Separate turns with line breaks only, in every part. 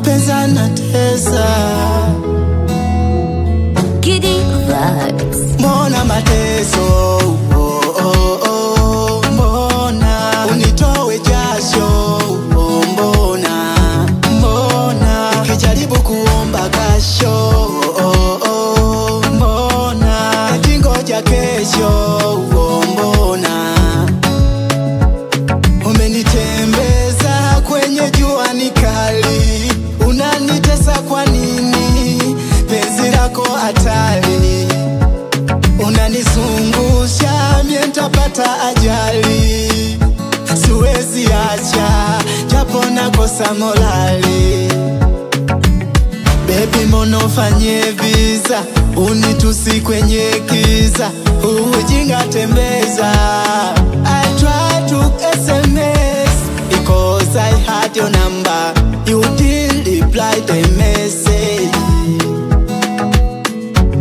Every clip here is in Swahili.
mapenzi yanatesa.
Giddy vibes.
Mbona mateso, mbona unitowe jasho, mbona nikijaribu kuomba kasho, mbona eti ngoja kesho, mbona umenitembeza kwenye jua ni kali, unanitesa kwa nini? Penzi lako hatari, unanizungusha mie nitapata ajali. Siwezi acha japo nakosa morali. Baby mbona ufanye visa, unitusi kwenye kiza, ujinga tembeza. I tried to SMS because I had your number, you didn't reply the message.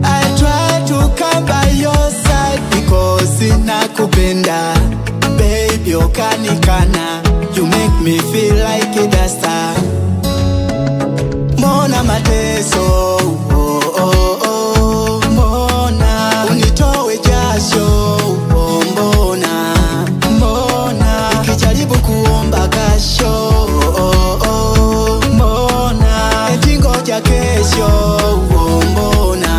I tried to come by your side because nakupenda. Baby ukanikana, you make me feel like a star. Mbona mateso, mbona unitowe jasho, mbona nikijaribu kuomba kasho, mbona eti ngoja kesho, mbona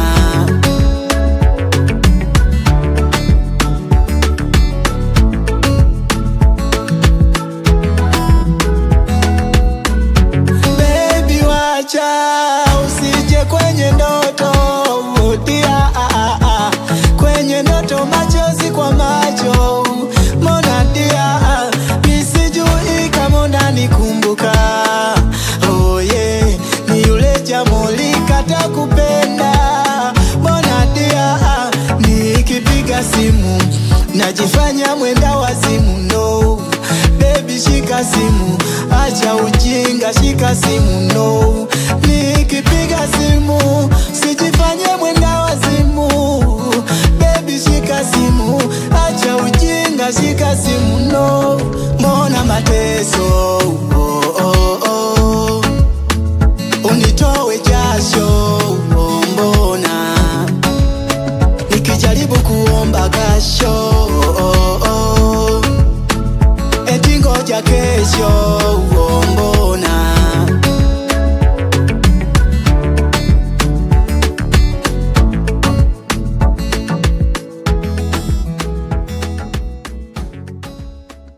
usije kwenye ndoto, utia kwenye ndoto, machozi kwa macho. Mbona dia nisijui kama unanikumbuka. Oh yeah, ni yule Jamoli kata kupenda. Mbona dia nikipiga simu najifanya mwenda wazimu. No baby shika simu, acha ujinga, shika simu. No nikipiga simu sijifanye mwenda wazimu. Baby shika simu, acha ujinga, shika simu. No mbona mateso, unitowe jasho, mbona nikijaribu kuomba kasho, eti ngoja kesho, mbona